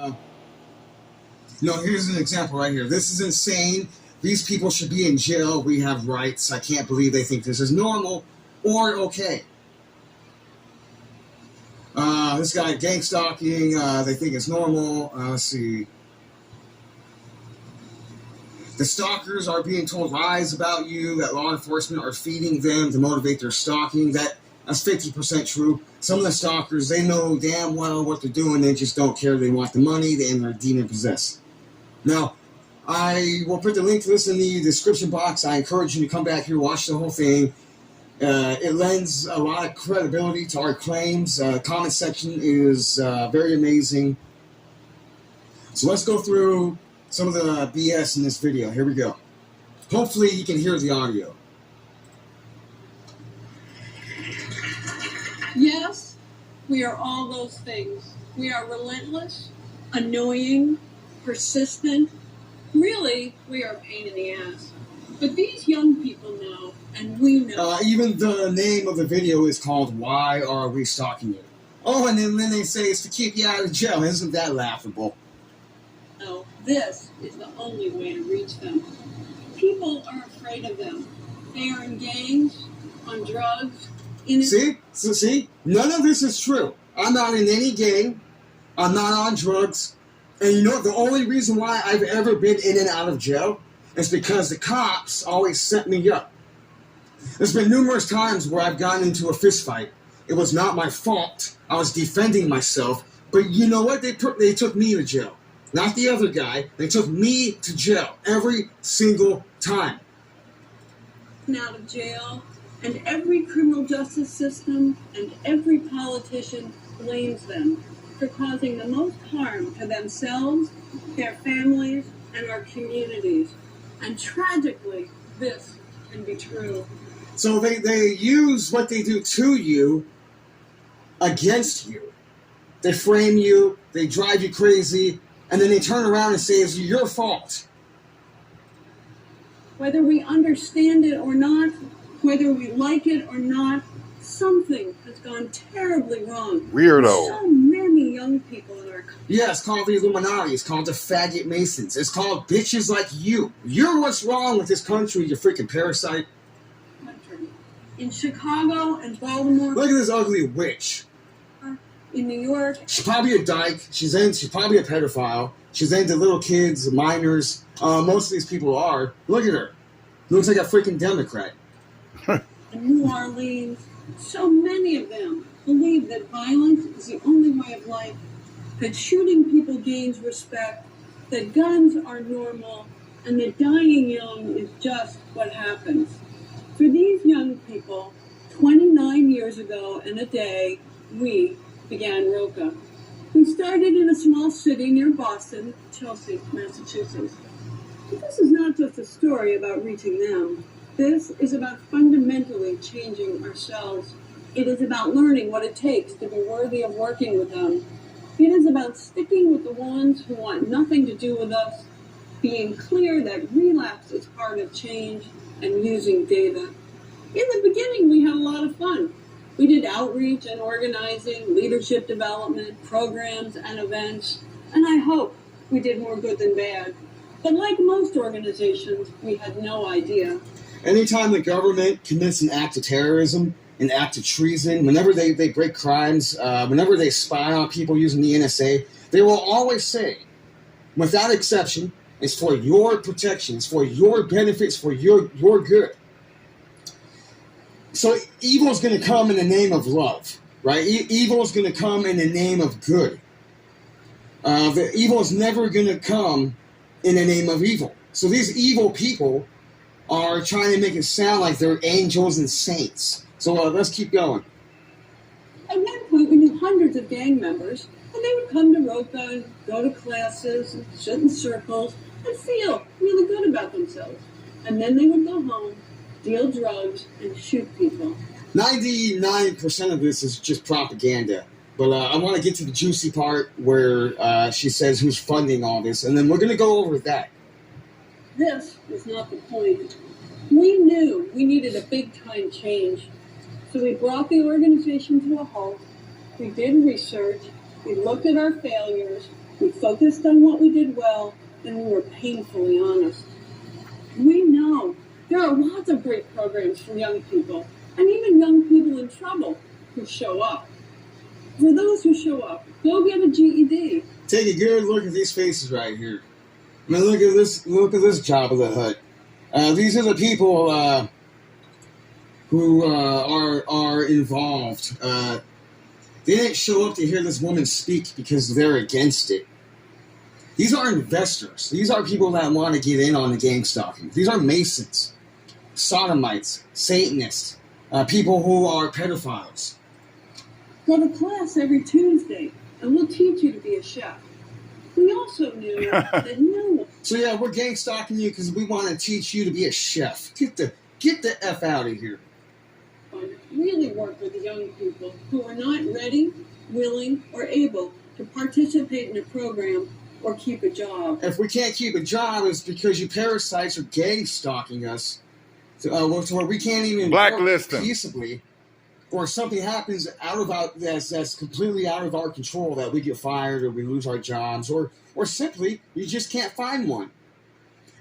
Uh, no, here's an example right here. This is insane. These people should be in jail. We have rights. I can't believe they think this is normal or okay. This guy gang stalking. They think it's normal. Let's see. The stalkers are being told lies about you that law enforcement are feeding them to motivate their stalking. That's 50% true. Some of the stalkers, they know damn well what they're doing. They just don't care. They want the money and they're demon-possessed. Now, I will put the link to this in the description box. I encourage you to come back here, watch the whole thing. It lends a lot of credibility to our claims. Comment section is very amazing. So let's go through some of the BS in this video. Here we go. Hopefully you can hear the audio. Yes, we are all those things. We are relentless, annoying, persistent. Really, we are a pain in the ass. But these young people know, and we know. Even the name of the video is called Why Are We Stalking You? Oh, and then they say it's to keep you out of jail. Isn't that laughable? No, this is the only way to reach them. People are afraid of them. They are in gangs, on drugs. See? None of this is true. I'm not in any gang. I'm not on drugs. And you know, the only reason why I've ever been in and out of jail is because the cops always set me up. There's been numerous times where I've gotten into a fist fight. It was not my fault. I was defending myself. But you know what? They took me to jail. Not the other guy. They took me to jail every single time. Out of jail, and every criminal justice system and every politician blames them for causing the most harm to themselves, their families, and our communities. And tragically, this can be true. So they use what they do to you against you. They frame you, they drive you crazy, and then they turn around and say it's your fault. Whether we understand it or not, whether we like it or not, something has gone terribly wrong. Weirdo. So many young people in our country. Yeah, it's called the Illuminati. It's called the faggot Masons. It's called bitches like you. You're what's wrong with this country, you freaking parasite. In Chicago and Baltimore. Look at this ugly witch. In New York. She's probably a dyke. She's probably a pedophile. She's into little kids, minors. Most of these people are. Look at her. Looks like a freaking Democrat. In New Orleans, so many of them believe that violence is the only way of life, that shooting people gains respect, that guns are normal, and that dying young is just what happens. For these young people, 29 years ago and a day, we began ROCA. We started in a small city near Boston, Chelsea, Massachusetts. But this is not just a story about reaching them. This is about fundamentally changing ourselves. It is about learning what it takes to be worthy of working with them. It is about sticking with the ones who want nothing to do with us, being clear that relapse is part of change, and using data. In the beginning, we had a lot of fun. We did outreach and organizing, leadership development, programs and events, and I hope we did more good than bad. But like most organizations, we had no idea. Anytime the government commits an act of terrorism, an act of treason, whenever they break crimes, whenever they spy on people using the NSA, they will always say, without exception, it's for your protection, it's for your benefits, for your good. So evil is going to come in the name of love, right? Evil is going to come in the name of good. The evil is never going to come in the name of evil. So these evil people are trying to make it sound like they're angels and saints. So let's keep going. At one point, we knew hundreds of gang members, and they would come to ROCA and go to classes and sit in circles and feel really good about themselves. And then they would go home, deal drugs, and shoot people. 99% of this is just propaganda. But I want to get to the juicy part where she says who's funding all this, and then we're going to go over that. This was not the point. We knew we needed a big-time change. So we brought the organization to a halt. We did research. We looked at our failures. We focused on what we did well, and we were painfully honest. We know there are lots of great programs for young people, and even young people in trouble who show up. For those who show up, go get a GED. Take a good look at these faces right here. I mean, look at this Jabba the Hutt. These are the people who are involved. They didn't show up to hear this woman speak because they're against it. These are investors. These are people that want to get in on the gang stalking. These are Masons, sodomites, Satanists, people who are pedophiles. Go to class every Tuesday, and we'll teach you to be a chef. We also knew that no one... So yeah, we're gang stalking you because we want to teach you to be a chef. Get the F out of here. Really work with the young people who are not ready, willing, or able to participate in a program or keep a job. If we can't keep a job, it's because you parasites are gang stalking us, to where we can't even blacklist work them peaceably, or something happens that's completely out of our control, that we get fired or we lose our jobs, or simply you just can't find one,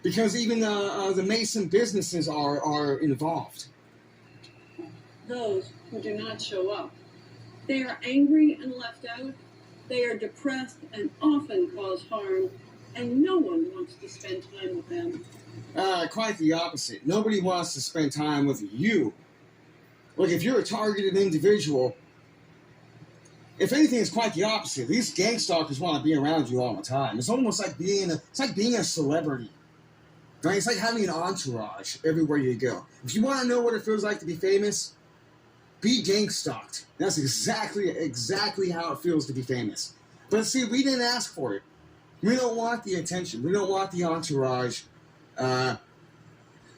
because even the Mason businesses are involved. Those who do not show up. They are angry and left out. They are depressed and often cause harm, and no one wants to spend time with them. Quite the opposite. Nobody wants to spend time with you. Look, if you're a targeted individual, if anything, it's quite the opposite. These gang stalkers want to be around you all the time. It's almost like being a celebrity. Right? It's like having an entourage everywhere you go. If you want to know what it feels like to be famous, be gang stalked. That's exactly how it feels to be famous. But see, we didn't ask for it. We don't want the attention. We don't want the entourage.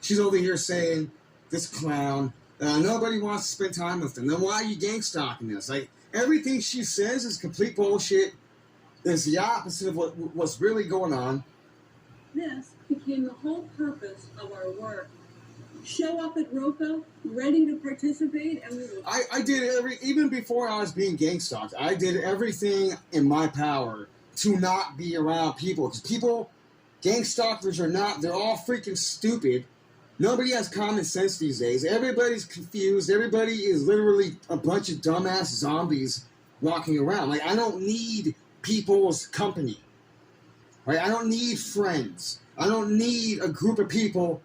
She's over here saying, this clown, nobody wants to spend time with them. Then why are you gang stalking us? Like, everything she says is complete bullshit. It's the opposite of what's really going on. This became the whole purpose of our work. Show up at ROCA, ready to participate, and we will... I did even before I was being gang stalked, I did everything in my power to not be around people. Because gang stalkers they're all freaking stupid. Nobody has common sense these days. Everybody's confused. Everybody is literally a bunch of dumbass zombies walking around. Like, I don't need people's company. Right? I don't need friends. I don't need a group of people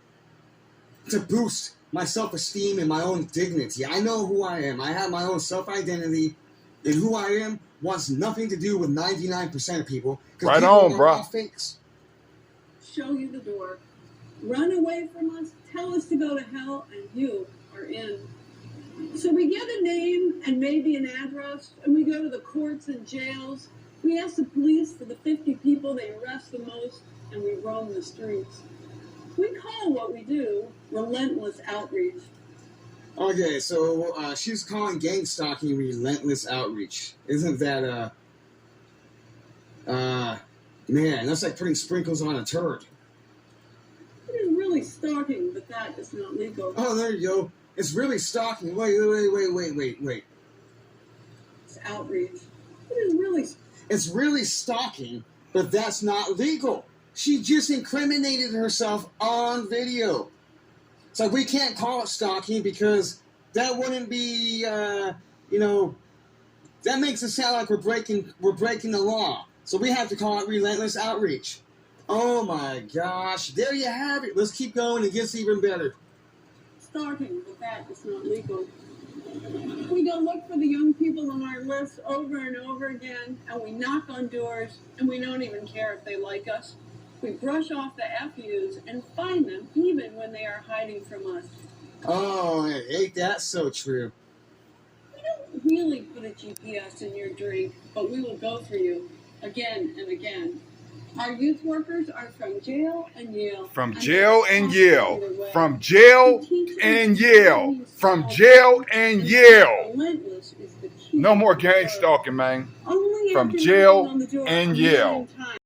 to boost my self-esteem and my own dignity. I know who I am. I have my own self-identity, and who I am wants nothing to do with 99% of people. Right on, bro. All fakes. Show you the door. Run away from us, tell us to go to hell, and you are in. So we get a name and maybe an address, and we go to the courts and jails. We ask the police for the 50 people they arrest the most, and we roam the streets. We call what we do relentless outreach. Okay, so she's calling gang stalking relentless outreach. Isn't that, man, that's like putting sprinkles on a turd. It is really stalking, but that is not legal. Oh, there you go. It's really stalking. Wait. It's outreach. It is really... It's really stalking, but that's not legal. She just incriminated herself on video. It's like, we can't call it stalking because that wouldn't be, that makes it sound like we're breaking the law. So we have to call it relentless outreach. Oh my gosh, there you have it. Let's keep going. It gets even better. Stalking, but that is not legal. We go look for the young people on our list over and over again, and we knock on doors, and we don't even care if they like us. We brush off the FUs and find them even when they are hiding from us. Oh, ain't that so true? We don't really put a GPS in your drink, but we will go for you again and again. Our youth workers are from jail and Yale. From jail and Yale. From jail and Yale. From jail and Yale. Relentless is the key. No more gang stalking, man. Only From after jail knocking on the door and a Yale. million times